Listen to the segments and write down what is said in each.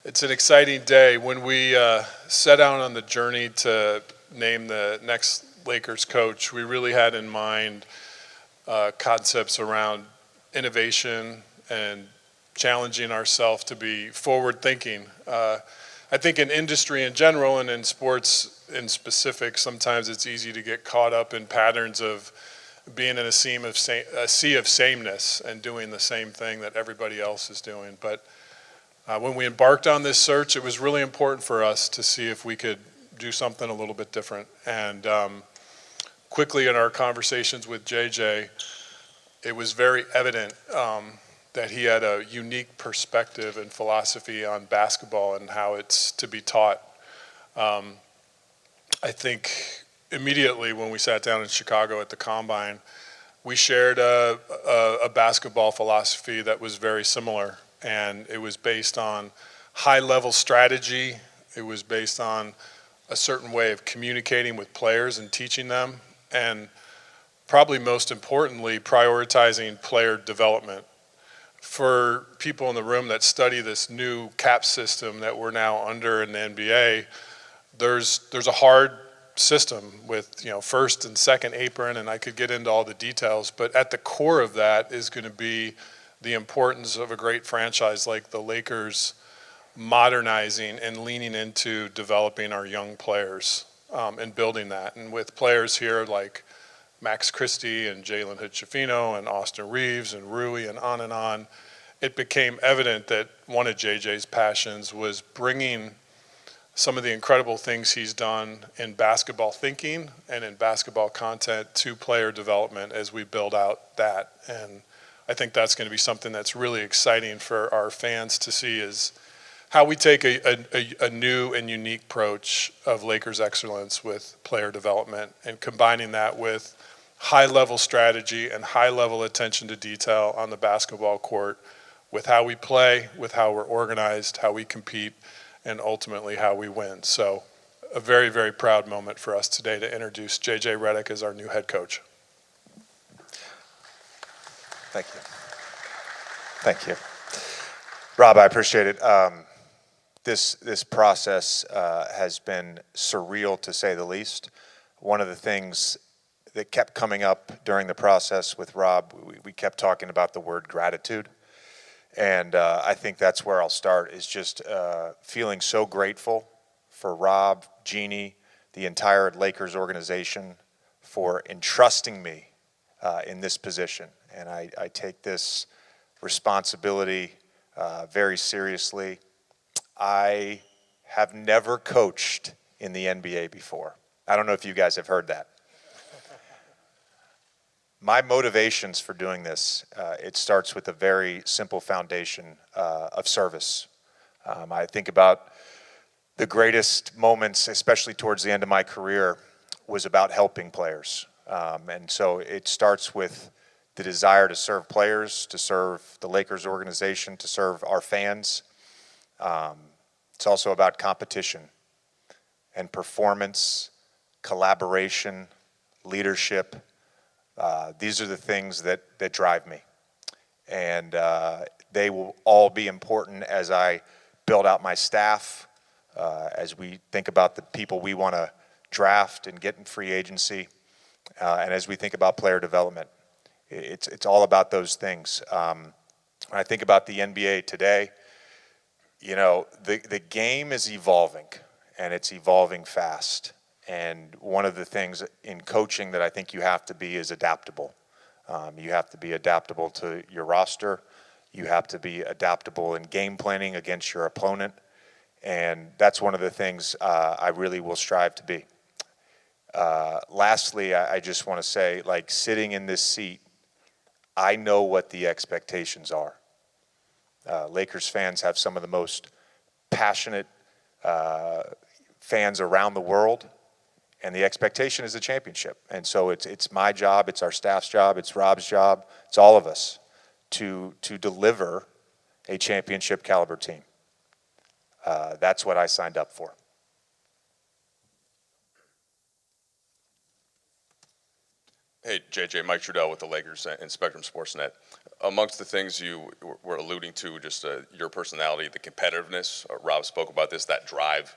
It's an exciting day. When we set out on the journey to name the next Lakers coach, we really had in mind concepts around innovation and challenging ourselves to be forward-thinking. I think in industry in general and in sports in specific, sometimes it's easy to get caught up in patterns of being in a sea of sameness and doing the same thing that everybody else is doing. But when we embarked on this search, it was really important for us to see if we could do something a little bit different. And quickly in our conversations with JJ, it was very evident that he had a unique perspective and philosophy on basketball and how it's to be taught. I think immediately when we sat down in Chicago at the Combine, we shared a basketball philosophy that was very similar. And it was based on high-level strategy. It was based on a certain way of communicating with players and teaching them. And probably most importantly, prioritizing player development. For people in the room that study this new cap system that we're now under in the NBA, there's a hard system with first and second apron, and I could get into all the details, but at the core of that is going to be the importance of a great franchise like the Lakers modernizing and leaning into developing our young players and building that. And with players here like Max Christie and Jalen Hood-Schifino and Austin Reeves and Rui and on, it became evident that one of JJ's passions was bringing some of the incredible things he's done in basketball thinking and in basketball content to player development as we build out that. And I think that's going to be something that's really exciting for our fans to see, is how we take a new and unique approach of Lakers excellence with player development and combining that with high-level strategy and high-level attention to detail on the basketball court with how we play, with how we're organized, how we compete, and ultimately how we win. So a very, very proud moment for us today to introduce JJ Redick as our new head coach. Thank you. Thank you. Rob, I appreciate it. This process has been surreal, to say the least. One of the things that kept coming up during the process with Rob, we kept talking about the word gratitude. And I think that's where I'll start, is just feeling so grateful for Rob, Jeannie, the entire Lakers organization for entrusting me in this position. And I take this responsibility very seriously. I have never coached in the NBA before. I don't know if you guys have heard that. My motivations for doing this, it starts with a very simple foundation of service. I think about the greatest moments, especially towards the end of my career, was about helping players. And so it starts with the desire to serve players, to serve the Lakers organization, to serve our fans. It's also about competition and performance, collaboration, leadership. These are the things that drive me. And they will all be important as I build out my staff, as we think about the people we want to draft and get in free agency, and as we think about player development. It's all about those things. When I think about the NBA today, the game is evolving, and it's evolving fast. And one of the things in coaching that I think you have to be is adaptable. You have to be adaptable to your roster. You have to be adaptable in game planning against your opponent. And that's one of the things I really will strive to be. Lastly, I just want to say, sitting in this seat, I know what the expectations are. Lakers fans have some of the most passionate fans around the world, and the expectation is a championship. And so it's my job, it's our staff's job, it's Rob's job, it's all of us to deliver a championship caliber team. That's what I signed up for. Hey, JJ, Mike Trudell with the Lakers and Spectrum Sportsnet. Amongst the things you were alluding to, just your personality, the competitiveness, Rob spoke about this, that drive.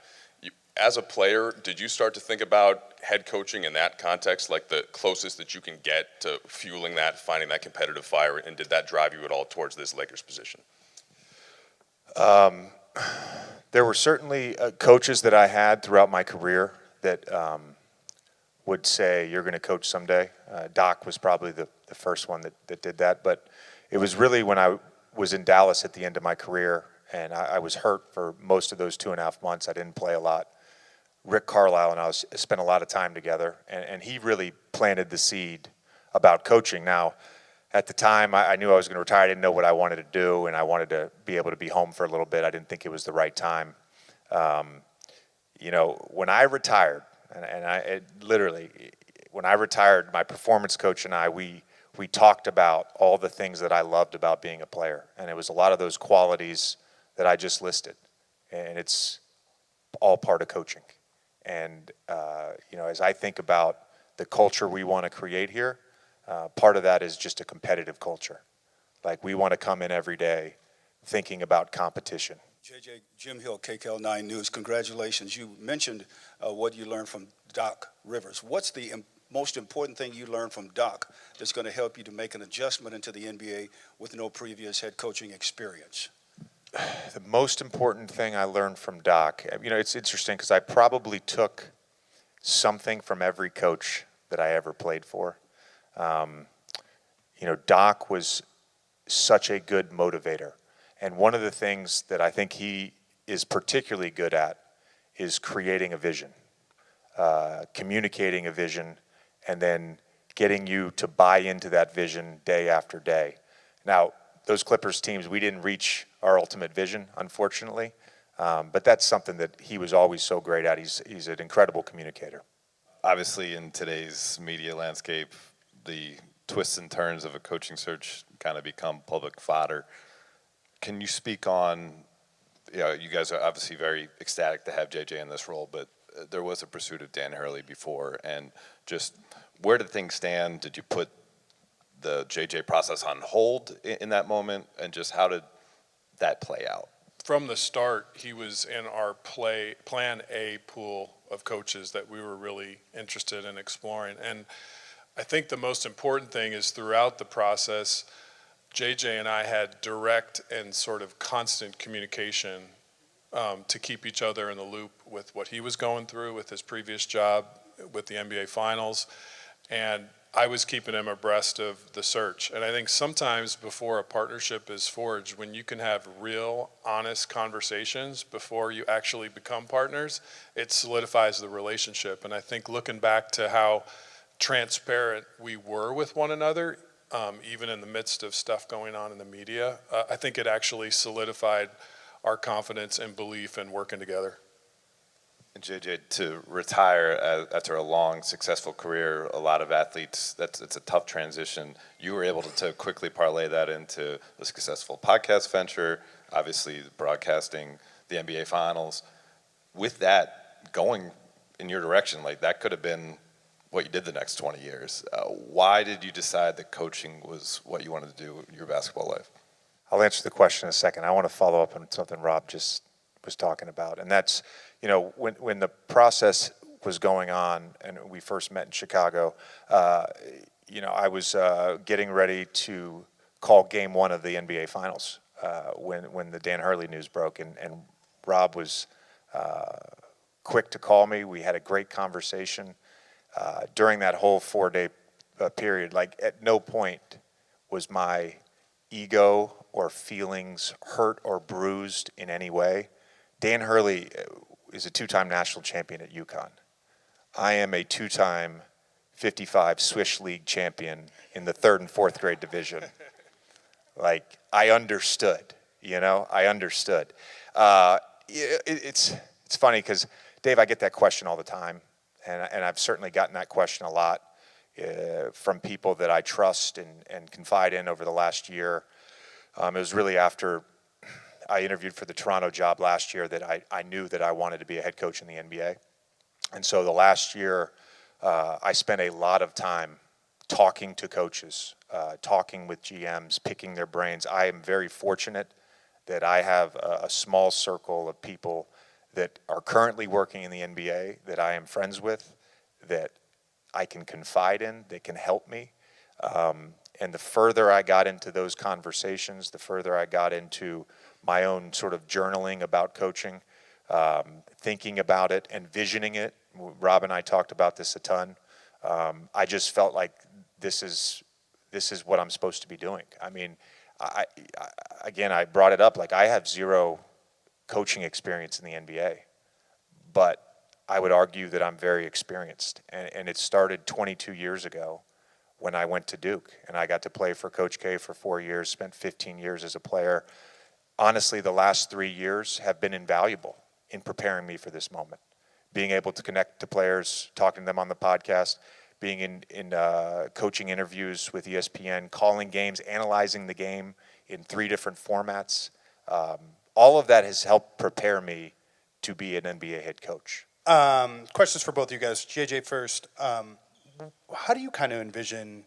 As a player, did you start to think about head coaching in that context, like the closest that you can get to fueling that, finding that competitive fire, and did that drive you at all towards this Lakers position? There were certainly coaches that I had throughout my career that would say, you're going to coach someday. Doc was probably the first one that did that. But it was really when I was in Dallas at the end of my career, and I was hurt for most of those 2.5 months. I didn't play a lot. Rick Carlisle and I spent a lot of time together, and he really planted the seed about coaching. Now, at the time, I knew I was going to retire. I didn't know what I wanted to do, and I wanted to be able to be home for a little bit. I didn't think it was the right time. When I retired, when I retired, my performance coach and I, we talked about all the things that I loved about being a player. And it was a lot of those qualities that I just listed. And it's all part of coaching. And, as I think about the culture we want to create here, part of that is just a competitive culture. Like, we want to come in every day thinking about competition. JJ, Jim Hill, KKL9 News, congratulations. You mentioned what you learned from Doc Rivers. What's the most important thing you learned from Doc that's going to help you to make an adjustment into the NBA with no previous head coaching experience? The most important thing I learned from Doc, it's interesting because I probably took something from every coach that I ever played for. Doc was such a good motivator. And one of the things that I think he is particularly good at is creating a vision, communicating a vision, and then getting you to buy into that vision day after day. Now, those Clippers teams, we didn't reach our ultimate vision, unfortunately, but that's something that he was always so great at. He's an incredible communicator. Obviously, in today's media landscape, the twists and turns of a coaching search kind of become public fodder. Can you speak on, you guys are obviously very ecstatic to have JJ in this role, but there was a pursuit of Dan Hurley before, and just where did things stand? Did you put the JJ process on hold in that moment, and just how did that play out? From the start, he was in our plan A pool of coaches that we were really interested in exploring. And I think the most important thing is throughout the process, JJ and I had direct and sort of constant communication to keep each other in the loop with what he was going through with his previous job with the NBA Finals. And I was keeping him abreast of the search. And I think sometimes before a partnership is forged, when you can have real, honest conversations before you actually become partners, it solidifies the relationship. And I think looking back to how transparent we were with one another, even in the midst of stuff going on in the media, I think it actually solidified our confidence and belief in working together. And JJ, to retire after a long, successful career, a lot of athletes, it's a tough transition. You were able to quickly parlay that into a successful podcast venture, obviously broadcasting the NBA Finals. With that going in your direction, like that could have been what you did the next 20 years. Why did you decide that coaching was what you wanted to do in your basketball life? I'll answer the question in a second. I want to follow up on something Rob just was talking about, and that's, when the process was going on and we first met in Chicago, I was getting ready to call game one of the NBA Finals when the Dan Hurley news broke, and Rob was quick to call me. We had a great conversation during that whole 4-day period. Like, at no point was my ego or feelings hurt or bruised in any way. Dan Hurley is a 2-time national champion at UConn. I am a 2-time 55 Swiss League champion in the 3rd and 4th grade division. Like, I understood, I understood. It's funny because, Dave, I get that question all the time, and I've certainly gotten that question a lot from people that I trust and confide in over the last year. It was really after I interviewed for the Toronto job last year that I knew that I wanted to be a head coach in the NBA. And so the last year, I spent a lot of time talking to coaches, talking with GMs, picking their brains. I am very fortunate that I have a small circle of people that are currently working in the NBA that I am friends with, that I can confide in, that can help me. And the further I got into those conversations, the further I got into my own sort of journaling about coaching, thinking about it, envisioning it. Rob and I talked about this a ton. I just felt like this is what I'm supposed to be doing. I mean, I brought it up, like I have zero coaching experience in the NBA, but I would argue that I'm very experienced. And it started 22 years ago when I went to Duke, and I got to play for Coach K for 4 years, spent 15 years as a player. Honestly, the last 3 years have been invaluable in preparing me for this moment. Being able to connect to players, talking to them on the podcast, being in coaching interviews with ESPN, calling games, analyzing the game in 3 different formats. All of that has helped prepare me to be an NBA head coach. Questions for both of you guys. JJ first. How do you kind of envision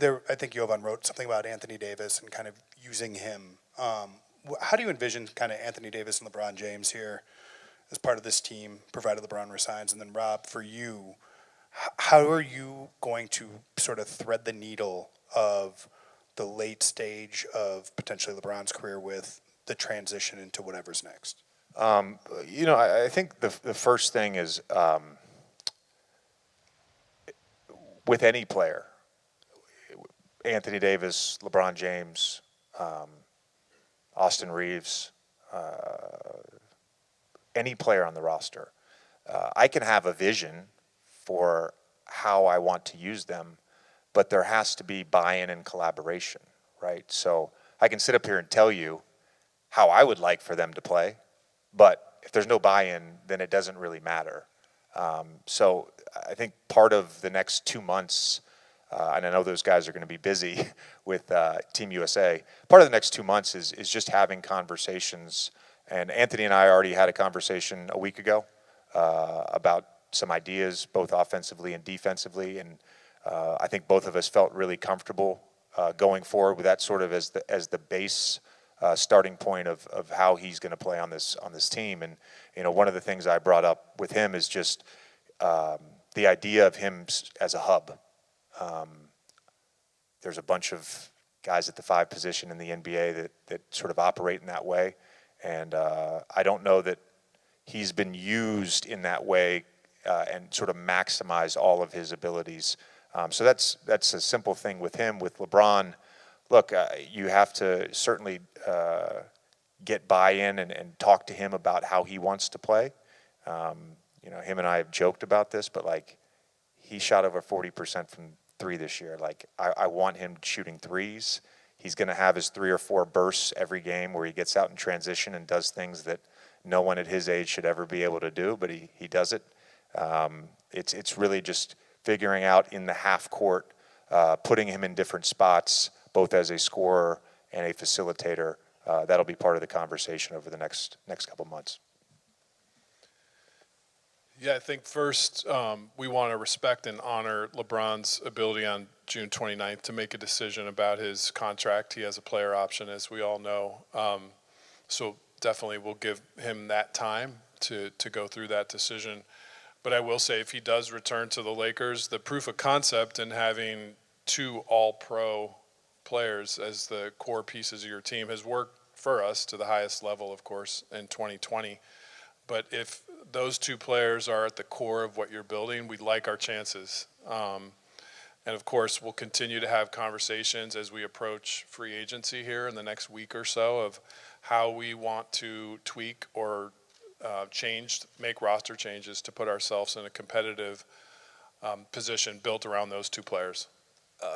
I think Jovan wrote something about Anthony Davis and kind of using him. How do you envision kind of Anthony Davis and LeBron James here as part of this team, provided LeBron resigns? And then Rob, for you, how are you going to sort of thread the needle of the late stage of potentially LeBron's career with the transition into whatever's next? I think the first thing is with any player, Anthony Davis, LeBron James, Austin Reeves, any player on the roster, I can have a vision for how I want to use them, but there has to be buy-in and collaboration, right? So I can sit up here and tell you how I would like for them to play, but if there's no buy-in, then it doesn't really matter. So I think part of the next 2 months, and I know those guys are going to be busy with Team USA, part of the next 2 months is just having conversations. And Anthony and I already had a conversation a week ago about some ideas, both offensively and defensively. And I think both of us felt really comfortable going forward with that sort of as the base starting point of how he's going to play on this team. And one of the things I brought up with him is just the idea of him as a hub. There's a bunch of guys at the 5 position in the NBA that sort of operate in that way, and I don't know that he's been used in that way and sort of maximize all of his abilities. So that's a simple thing with him. With LeBron, look, you have to certainly get buy-in and talk to him about how he wants to play. Him and I have joked about this, but like he shot over 40% from 3 this year. Like I want him shooting threes. He's going to have his 3 or 4 bursts every game where he gets out in transition and does things that no one at his age should ever be able to do, but he does it. It's really just figuring out in the half court, putting him in different spots, both as a scorer and a facilitator. That'll be part of the conversation over the next couple months. Yeah, I think first we want to respect and honor LeBron's ability on June 29th to make a decision about his contract. He has a player option, as we all know. So definitely we'll give him that time to go through that decision. But I will say if he does return to the Lakers, the proof of concept in having 2 all-pro players as the core pieces of your team has worked for us to the highest level, of course, in 2020. But if those 2 players are at the core of what you're building, we like our chances. And of course, we'll continue to have conversations as we approach free agency here in the next week or so of how we want to tweak or make roster changes to put ourselves in a competitive position built around those 2 players.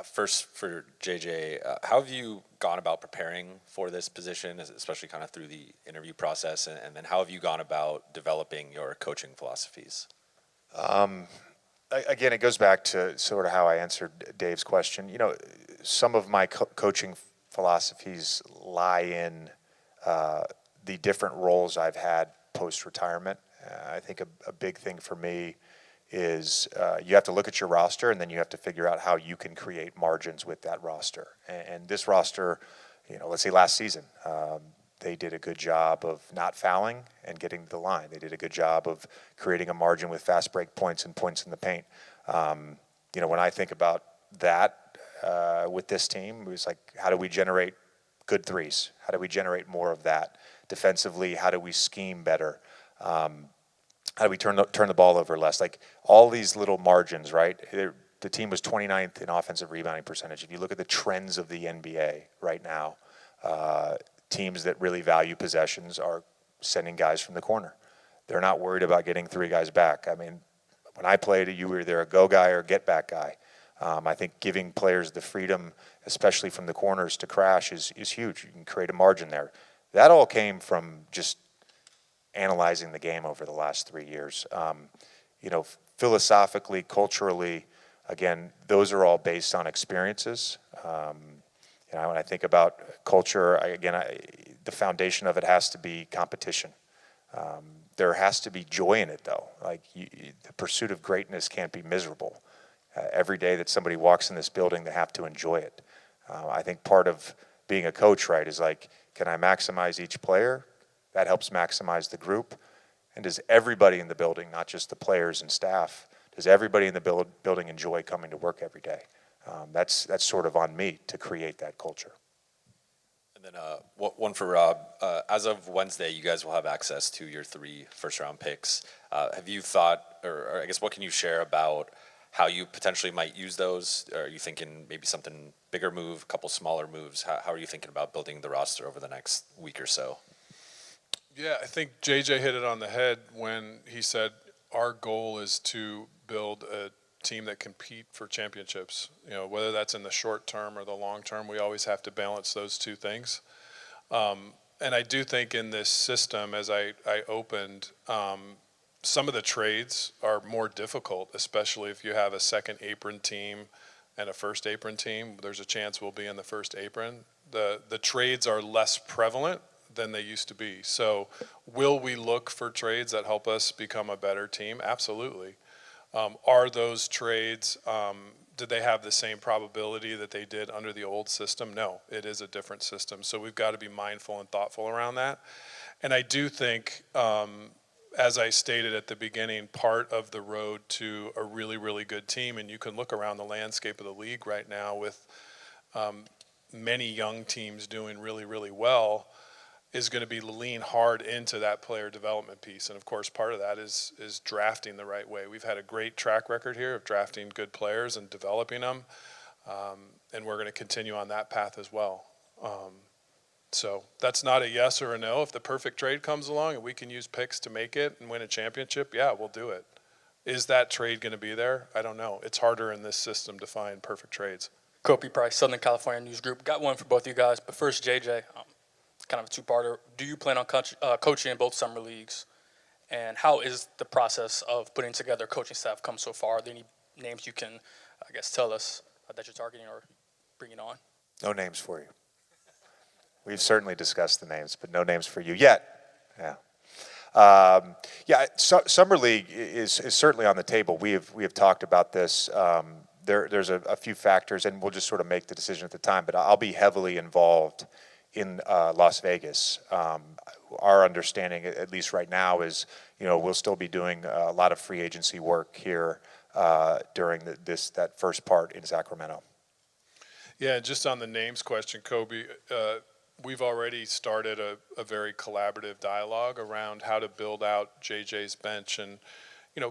First, for JJ, how have you gone about preparing for this position, especially kind of through the interview process, and then how have you gone about developing your coaching philosophies? Again, it goes back to sort of how I answered Dave's question. Some of my coaching philosophies lie in the different roles I've had post-retirement. I think a big thing for me is you have to look at your roster, and then you have to figure out how you can create margins with that roster. And this roster, let's say last season, they did a good job of not fouling and getting to the line. They did a good job of creating a margin with fast break points and points in the paint. When I think about that with this team, it was like, how do we generate good threes? How do we generate more of that? Defensively, how do we scheme better? How do we turn the ball over less? Like all these little margins, right? The team was 29th in offensive rebounding percentage. If you look at the trends of the NBA right now, teams that really value possessions are sending guys from the corner. They're not worried about getting three guys back. I mean, when I played, you were either a go guy or a get back guy. I think giving players the freedom, especially from the corners, to crash is huge. You can create a margin there. That all came from just analyzing the game over the last 3 years. Philosophically, culturally, again, those are all based on experiences. When I think about culture, the foundation of it has to be competition. There has to be joy in it, though. Like the pursuit of greatness can't be miserable. Every day that somebody walks in this building, they have to enjoy it. I think part of being a coach, right, is like, can I maximize each player? That helps maximize the group. And does everybody in the building, not just the players and staff, does everybody in the building enjoy coming to work every day? That's sort of on me to create that culture. And then one for Rob. As of Wednesday, you guys will have access to your 3 first-round picks. Have you thought, or I guess what can you share about how you potentially might use those? Are you thinking maybe something bigger move, a couple smaller moves? How are you thinking about building the roster over the next week or so? Yeah, I think JJ hit it on the head when he said our goal is to build a team that compete for championships. Whether that's in the short term or the long term, we always have to balance those two things. And I do think in this system, as I opened, some of the trades are more difficult, especially if you have a second apron team and a first apron team. There's a chance we'll be in the first apron. The trades are less prevalent than they used to be. So will we look for trades that help us become a better team? Absolutely. Are those trades, did they have the same probability that they did under the old system? No, it is a different system. So we've got to be mindful and thoughtful around that. And I do think, as I stated at the beginning, part of the road to a really, really good team, and you can look around the landscape of the league right now with many young teams doing really, really well, is going to be lean hard into that player development piece. And of course, part of that is drafting the right way. We've had a great track record here of drafting good players and developing them. And we're going to continue on that path as well. So that's not a yes or a no. If the perfect trade comes along and we can use picks to make it and win a championship, yeah, we'll do it. Is that trade going to be there? I don't know. It's harder in this system to find perfect trades. Kobe Price, Southern California News Group. Got one for both of you guys. But first, JJ, kind of a two-parter. Do you plan on coaching in both summer leagues? And how is the process of putting together a coaching staff come so far? Are there any names you can, tell us that you're targeting or bringing on? No names for you. We've certainly discussed the names, but no names for you yet. Yeah. Summer League is certainly on the table. We have talked about this. There's a few factors, and we'll just sort of make the decision at the time. But I'll be heavily involved in Las Vegas. Our understanding, at least right now, is we'll still be doing a lot of free agency work here during that first part in Sacramento. Yeah, just on the names question, Kobe, we've already started a very collaborative dialogue around how to build out JJ's bench, and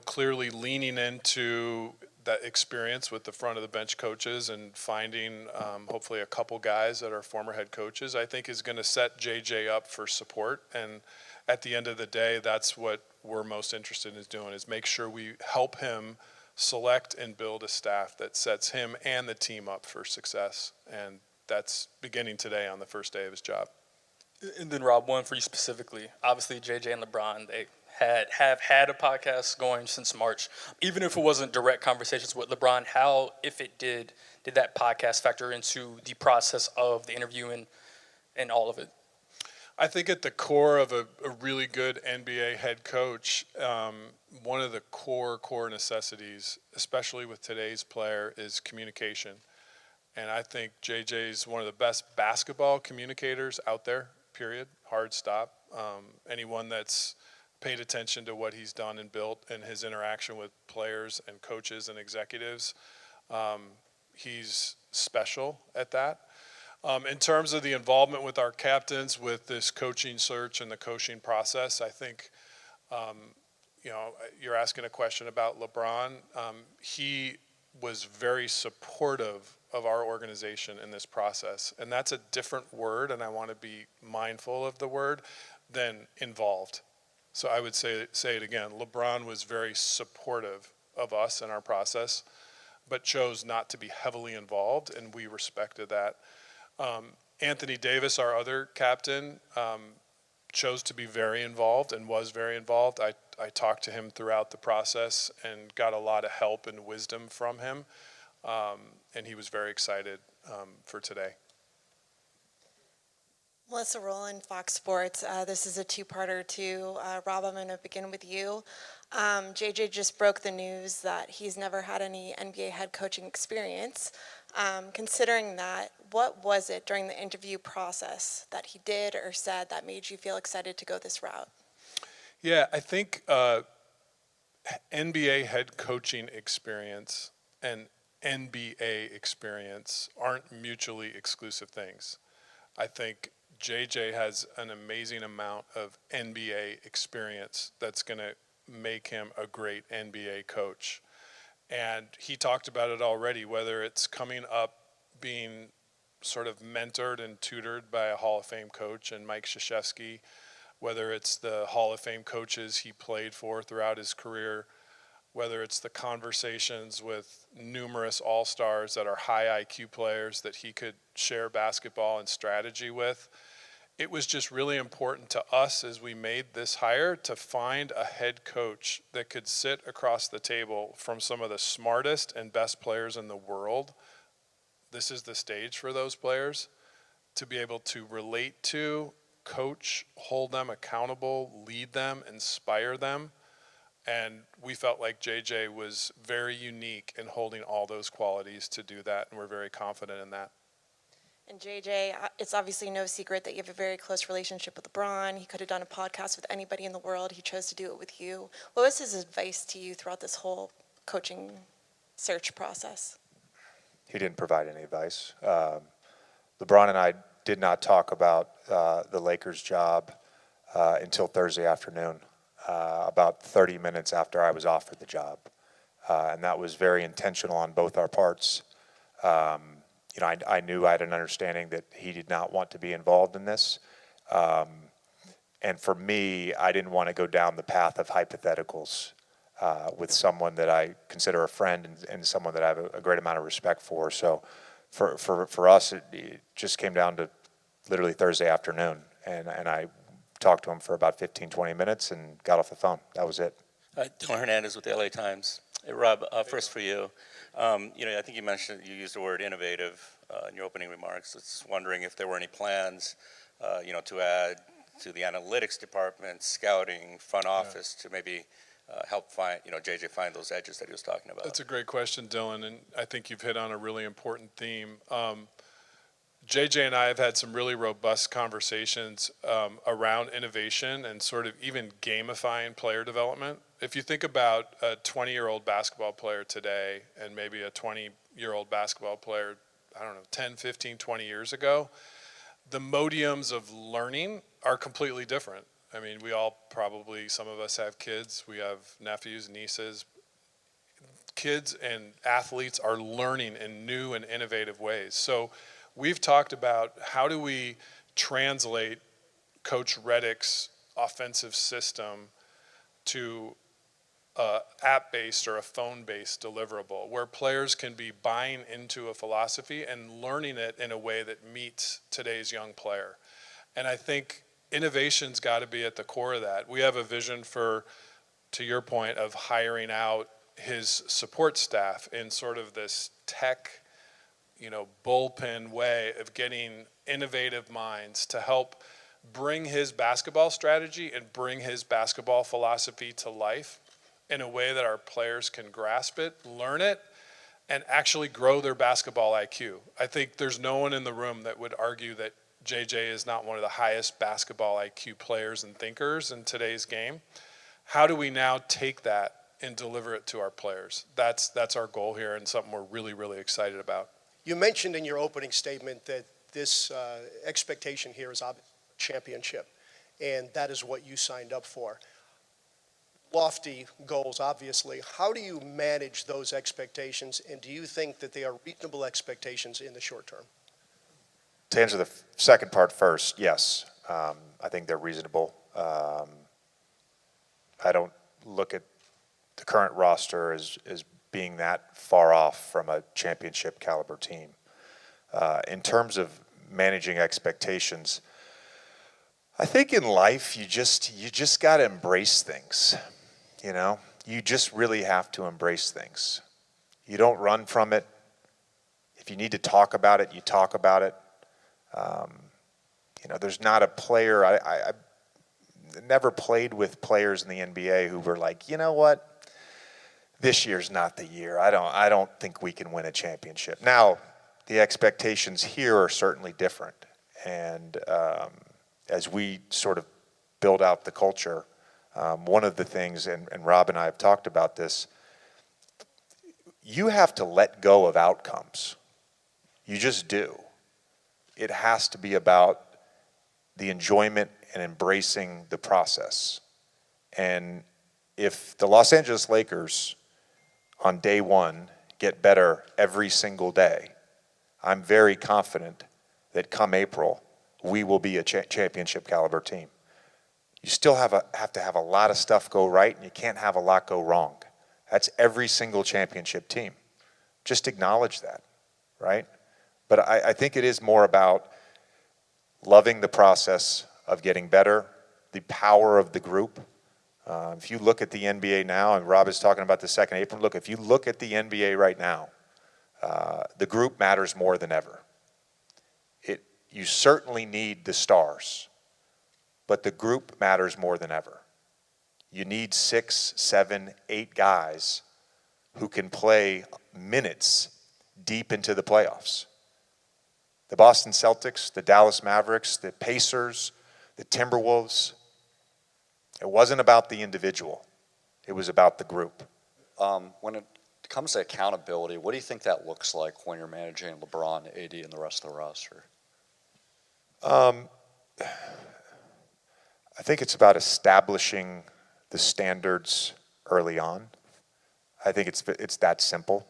clearly leaning into that experience with the front of the bench coaches and finding hopefully a couple guys that are former head coaches, I think is going to set JJ up for support. And at the end of the day, that's what we're most interested in doing, is make sure we help him select and build a staff that sets him and the team up for success. And that's beginning today on the first day of his job. And then, Rob, one for you specifically. Obviously, JJ and LeBron, they have had a podcast going since March. Even if it wasn't direct conversations with LeBron, how, if it did that podcast factor into the process of the interview and all of it? I think at the core of a really good NBA head coach, one of the core necessities, especially with today's player, is communication. And I think JJ's one of the best basketball communicators out there, period, hard stop. Anyone that's paid attention to what he's done and built and his interaction with players and coaches and executives, he's special at that. In terms of the involvement with our captains with this coaching search and the coaching process, I think, you're asking a question about LeBron. He was very supportive of our organization in this process. And that's a different word, and I want to be mindful of the word, than involved. So I would say it again. LeBron was very supportive of us and our process, but chose not to be heavily involved, and we respected that. Anthony Davis, our other captain, chose to be very involved and was very involved. I talked to him throughout the process and got a lot of help and wisdom from him, and he was very excited for today. Melissa Rowland, Fox Sports. This is a two-parter too. Rob, I'm going to begin with you. JJ just broke the news that he's never had any NBA head coaching experience. Considering that, what was it during the interview process that he did or said that made you feel excited to go this route? Yeah, I think NBA head coaching experience and NBA experience aren't mutually exclusive things. I think JJ has an amazing amount of NBA experience that's going to make him a great NBA coach. And he talked about it already, whether it's coming up being sort of mentored and tutored by a Hall of Fame coach and Mike Krzyzewski, whether it's the Hall of Fame coaches he played for throughout his career, whether it's the conversations with numerous all-stars that are high IQ players that he could share basketball and strategy with. It was just really important to us as we made this hire to find a head coach that could sit across the table from some of the smartest and best players in the world. This is the stage for those players to be able to relate to, coach, hold them accountable, lead them, inspire them. And we felt like JJ was very unique in holding all those qualities to do that, and we're very confident in that. And JJ, it's obviously no secret that you have a very close relationship with LeBron. He could have done a podcast with anybody in the world. He chose to do it with you. What was his advice to you throughout this whole coaching search process? He didn't provide any advice. LeBron and I did not talk about the Lakers job until Thursday afternoon, about 30 minutes after I was offered the job. And that was very intentional on both our parts. I knew I had an understanding that he did not want to be involved in this. And for me, I didn't want to go down the path of hypotheticals with someone that I consider a friend and someone that I have a great amount of respect for. So for us, it just came down to literally Thursday afternoon. And I talked to him for about 15, 20 minutes and got off the phone. That was it. Dylan Hernandez with the LA Times. Hey, Rob, first for you. I think you used the word innovative in your opening remarks. Just wondering if there were any plans, to add to the analytics department, scouting, front office to maybe help find, JJ find those edges that he was talking about. That's a great question, Dylan, and I think you've hit on a really important theme. JJ and I have had some really robust conversations around innovation and sort of even gamifying player development. If you think about a 20-year-old basketball player today and maybe a 20-year-old basketball player, 10, 15, 20 years ago, the modiums of learning are completely different. I mean, we all probably, some of us have kids, we have nephews, nieces. Kids and athletes are learning in new and innovative ways. So we've talked about how do we translate Coach Redick's offensive system to an app-based or a phone-based deliverable where players can be buying into a philosophy and learning it in a way that meets today's young player. And I think innovation's got to be at the core of that. We have a vision for, to your point, of hiring out his support staff in sort of this tech, bullpen way of getting innovative minds to help bring his basketball strategy and bring his basketball philosophy to life in a way that our players can grasp it, learn it, and actually grow their basketball IQ. I think there's no one in the room that would argue that JJ is not one of the highest basketball IQ players and thinkers in today's game. How do we now take that and deliver it to our players? That's our goal here, and something we're really, really excited about. You mentioned in your opening statement that this expectation here is championship, and that is what you signed up for. Lofty goals, obviously. How do you manage those expectations, and do you think that they are reasonable expectations in the short term? To answer the second part first, yes. I think they're reasonable. I don't look at the current roster as being that far off from a championship caliber team. In terms of managing expectations, I think in life you just got to embrace things. You know, you just really have to embrace things. You don't run from it. If you need to talk about it, you talk about it. You know, there's not a player. I never played with players in the NBA who were like, you know what, this year's not the year. I don't think we can win a championship. Now, the expectations here are certainly different, and as we sort of build out the culture, one of the things, and Rob and I have talked about this, you have to let go of outcomes. You just do. It has to be about the enjoyment and embracing the process. And if the Los Angeles Lakers on day one get better every single day, I'm very confident that come April, we will be a championship caliber team. You still have to have a lot of stuff go right, and you can't have a lot go wrong. That's every single championship team. Just acknowledge that, right? But I think it is more about loving the process of getting better, the power of the group. If you look at the NBA now, and Rob is talking about the second apron, look, if you look at the NBA right now, the group matters more than ever. You certainly need the stars, but the group matters more than ever. You need 6, 7, 8 guys who can play minutes deep into the playoffs. The Boston Celtics, the Dallas Mavericks, the Pacers, the Timberwolves. It wasn't about the individual. It was about the group. When it comes to accountability, what do you think that looks like when you're managing LeBron, AD, and the rest of the roster? I think it's about establishing the standards early on. I think it's that simple.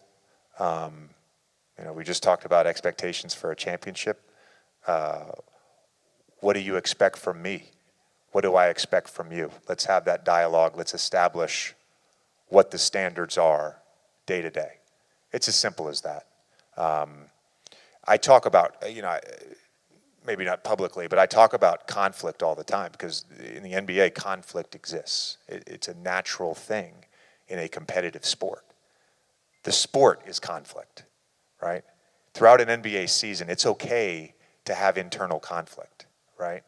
You know, we just talked about expectations for a championship. What do you expect from me? What do I expect from you? Let's have that dialogue. Let's establish what the standards are day to day. It's as simple as that. I talk about, you know, maybe not publicly, but I talk about conflict all the time because in the NBA, conflict exists. It's a natural thing in a competitive sport. The sport is conflict, right? Throughout an NBA season, it's okay to have internal conflict, right?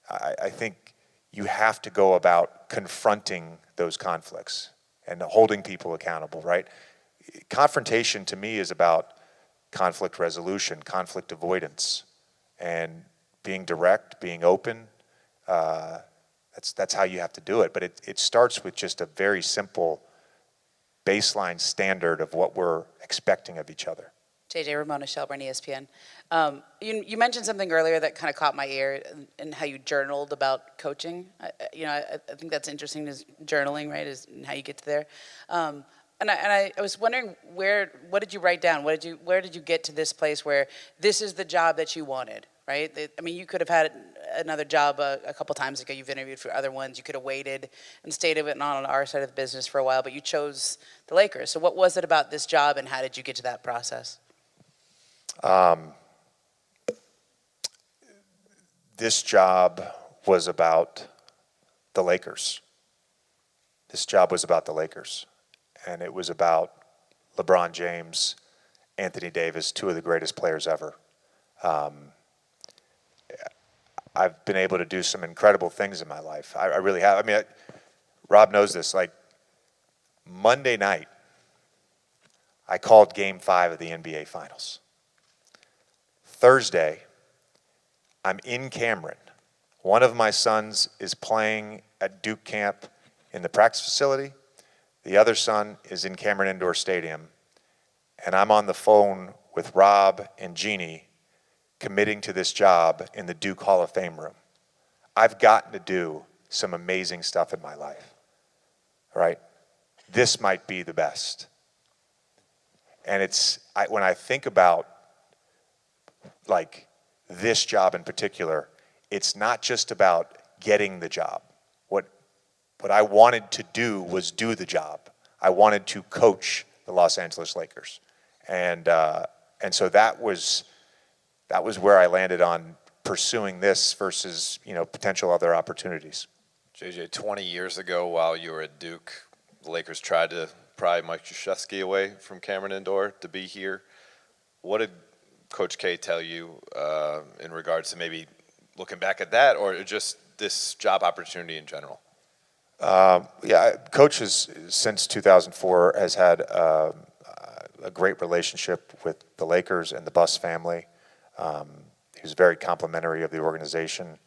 I think you have to go about confronting those conflicts and holding people accountable, right? Confrontation to me is about conflict resolution, conflict avoidance, and being direct, being open. That's how you have to do it. But it starts with just a very simple baseline standard of what we're expecting of each other. JJ, Ramona Shelburne, ESPN. You mentioned something earlier that kind of caught my ear, and how you journaled about coaching. I think that's interesting, is journaling, right? Is how you get to there. And I was wondering, what did you write down? Where did you get to this place where this is the job that you wanted, right? I mean, you could have had another job a couple times ago. You've interviewed for other ones. You could have waited and stayed a bit on our side of the business for a while, but you chose the Lakers. So what was it about this job, and how did you get to that process? This job was about the Lakers. This job was about the Lakers. And it was about LeBron James, Anthony Davis, two of the greatest players ever. I've been able to do some incredible things in my life. I really have. I mean, Rob knows this. Like Monday night, I called Game 5 of the NBA Finals. Thursday, I'm in Cameron. One of my sons is playing at Duke camp in the practice facility. The other son is in Cameron Indoor Stadium. And I'm on the phone with Rob and Jeannie committing to this job in the Duke Hall of Fame room. I've gotten to do some amazing stuff in my life, right? This might be the best. And when I think about like this job in particular, it's not just about getting the job. What I wanted to do was do the job. I wanted to coach the Los Angeles Lakers. And so that was where I landed on pursuing this versus, potential other opportunities. JJ, 20 years ago while you were at Duke, the Lakers tried to pry Mike Krzyzewski away from Cameron Indoor to be here. What did Coach K tell you in regards to maybe looking back at that or just this job opportunity in general? Coach since 2004 has had a great relationship with the Lakers and the Buss family. He was very complimentary of the organization.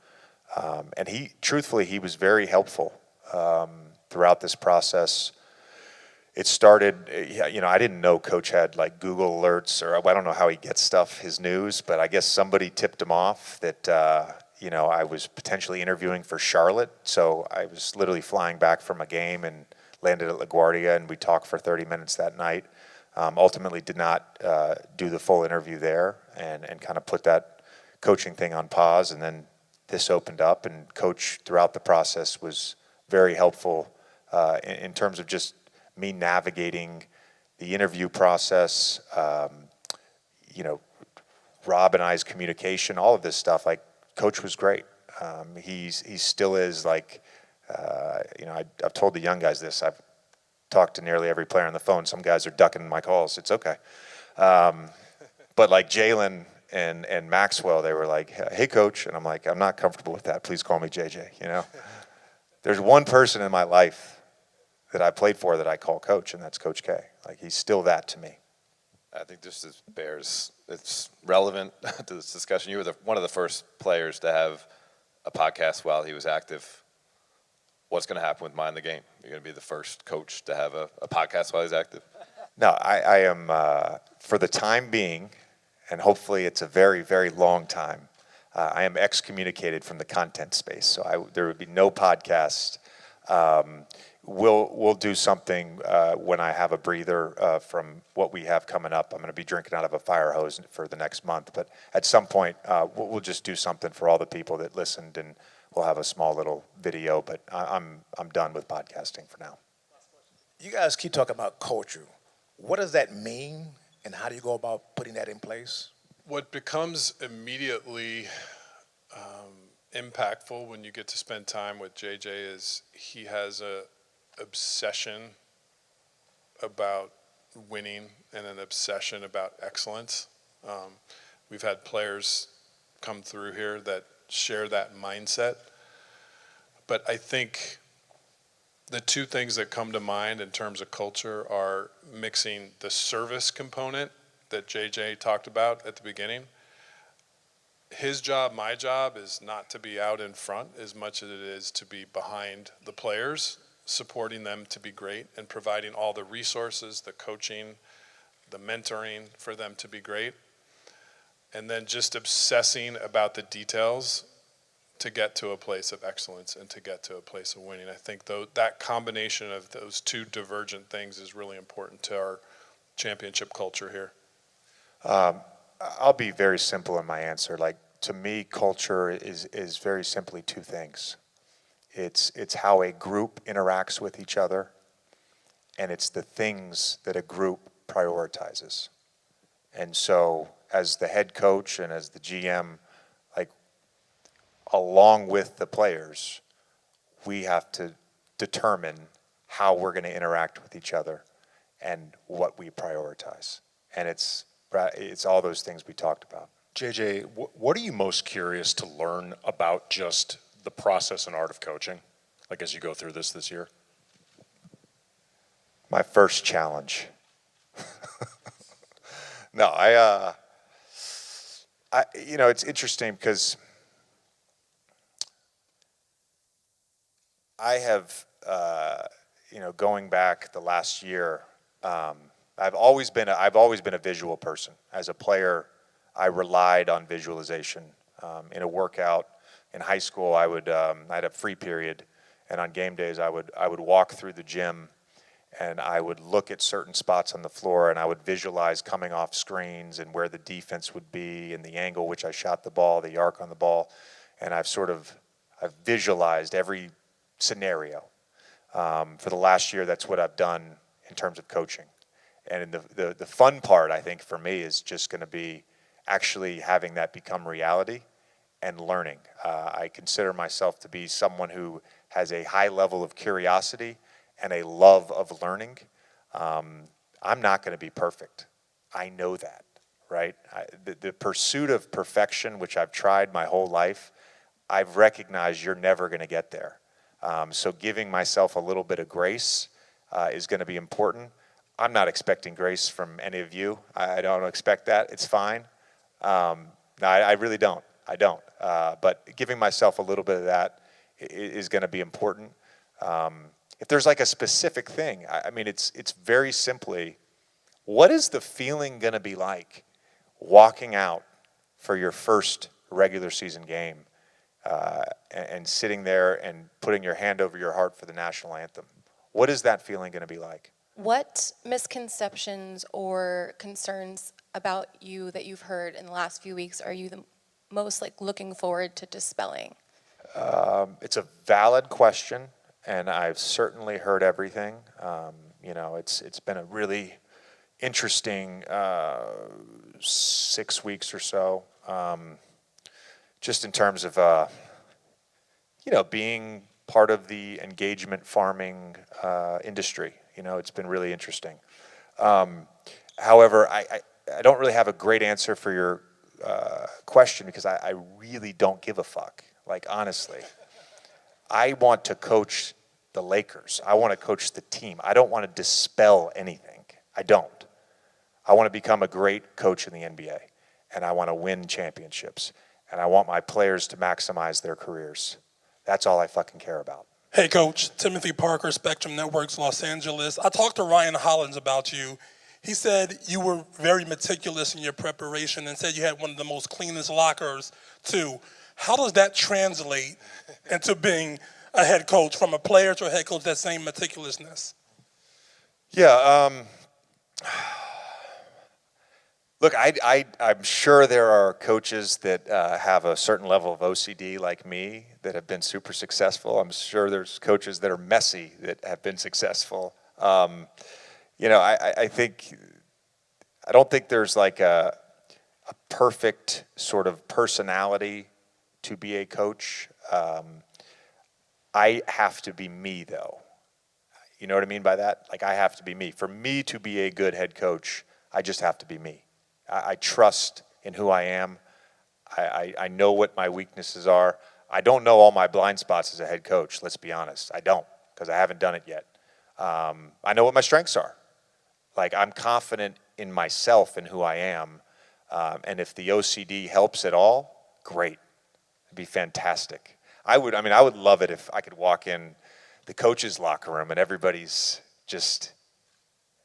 And he was very helpful throughout this process. It started, I didn't know Coach had like Google alerts, or I don't know how he gets his news, but I guess somebody tipped him off that, I was potentially interviewing for Charlotte. So I was literally flying back from a game and landed at LaGuardia, and we talked for 30 minutes that night. Ultimately did not do the full interview there and kind of put that coaching thing on pause. And then this opened up, and Coach throughout the process was very helpful in terms of just me navigating the interview process, Rob and I's communication, all of this stuff. Like Coach was great. He still is like, I've told the young guys this. I've talked to nearly every player on the phone. Some guys are ducking my calls. It's okay. But like Jalen and Maxwell, they were like, "Hey, Coach," and I'm like, "I'm not comfortable with that. Please call me JJ." There's one person in my life that I played for that I call Coach, and that's Coach K. Like he's still that to me. I think this it's relevant to this discussion. You were one of the first players to have a podcast while he was active. What's going to happen with Mind the Game? You're going to be the first coach to have a podcast while he's active? No, I am, for the time being, and hopefully it's a very, very long time, I am excommunicated from the content space. So there would be no podcast. We'll do something when I have a breather from what we have coming up. I'm going to be drinking out of a fire hose for the next month. But at some point, we'll just do something for all the people that listened, and we'll have a small little video. But I'm done with podcasting for now. You guys keep talking about culture. What does that mean, and how do you go about putting that in place? What becomes immediately impactful when you get to spend time with JJ is he has a obsession about winning and an obsession about excellence. We've had players come through here that share that mindset. But I think the two things that come to mind in terms of culture are mixing the service component that JJ talked about at the beginning. His job, my job, is not to be out in front as much as it is to be behind the players, supporting them to be great and providing all the resources, the coaching, the mentoring for them to be great. And then just obsessing about the details to get to a place of excellence and to get to a place of winning. I think that combination of those two divergent things is really important to our championship culture here. I'll be very simple in my answer. Like, to me, culture is very simply two things. It's how a group interacts with each other, and it's the things that a group prioritizes. And so as the head coach and as the GM, like, along with the players, we have to determine how we're going to interact with each other and what we prioritize. And it's all those things we talked about. JJ, what are you most curious to learn about just the process and art of coaching, like as you go through this year? My first challenge. No, it's interesting because I have, going back the last year, I've always been a visual person. As a player, I relied on visualization. In a workout in high school, I had a free period, and on game days, I would walk through the gym, and I would look at certain spots on the floor, and I would visualize coming off screens and where the defense would be, and the angle which I shot the ball, the arc on the ball, and I've visualized every scenario. For the last year, that's what I've done in terms of coaching. And the fun part, I think, for me is just going to be actually having that become reality and learning. I consider myself to be someone who has a high level of curiosity and a love of learning. I'm not going to be perfect. I know that, right? The pursuit of perfection, which I've tried my whole life, I've recognized you're never going to get there. So giving myself a little bit of grace is going to be important. I'm not expecting grace from any of you. I don't expect that. It's fine. No, I really don't. I don't. But giving myself a little bit of that is going to be important. If there's like a specific thing, I mean, it's very simply, what is the feeling going to be like walking out for your first regular season game and sitting there and putting your hand over your heart for the national anthem? What is that feeling going to be like? What misconceptions or concerns about you that you've heard in the last few weeks are you the most looking forward to dispelling? It's a valid question, and I've certainly heard everything. It's been a really interesting 6 weeks or so, just in terms of being part of the engagement farming industry. It's been really interesting. However, I don't really have a great answer for your question because I really don't give a fuck. Like, honestly, I want to coach the Lakers. I want to coach the team. I don't want to dispel anything. I don't. I want to become a great coach in the NBA, and I want to win championships, and I want my players to maximize their careers. That's all I fucking care about. Hey, Coach. Timothy Parker, Spectrum Networks, Los Angeles. I talked to Ryan Hollins about you. He said you were very meticulous in your preparation and said you had one of the most cleanest lockers, too. How does that translate into being a head coach, from a player to a head coach, that same meticulousness? Yeah, look, I'm sure there are coaches that have a certain level of OCD like me that have been super successful. I'm sure there's coaches that are messy that have been successful. I don't think there's like a perfect sort of personality to be a coach. I have to be me, though. You know what I mean by that? Like, I have to be me. For me to be a good head coach, I just have to be me. I trust in who I am. I know what my weaknesses are. I don't know all my blind spots as a head coach, let's be honest. I don't, because I haven't done it yet. I know what my strengths are. Like, I'm confident in myself and who I am. And if the OCD helps at all, great. It'd be fantastic. I would love it if I could walk in the coach's locker room and everybody's just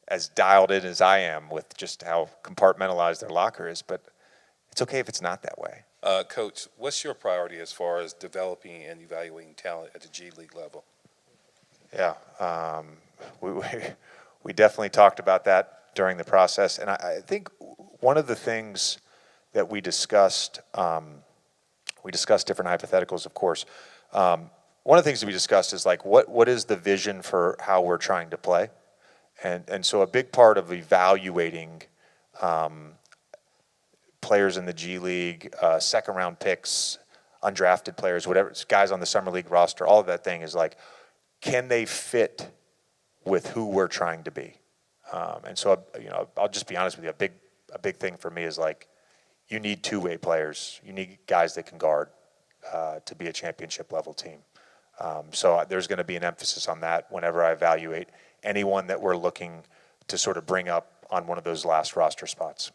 as dialed in as I am with just how compartmentalized their locker is, but it's okay if it's not that way. Coach, what's your priority as far as developing and evaluating talent at the G League level? Yeah, we definitely talked about that during the process, and I think one of the things that we discussed different hypotheticals, of course. One of the things that we discussed is like, what is the vision for how we're trying to play? And so a big part of evaluating players in the G League, second round picks, undrafted players, whatever, guys on the summer league roster, all of that thing is like, can they fit with who we're trying to be? And so, I'll just be honest with you. A big thing for me is like, you need two-way players. You need guys that can guard to be a championship level team. So there's going to be an emphasis on that whenever I evaluate anyone that we're looking to sort of bring up on one of those last roster spots.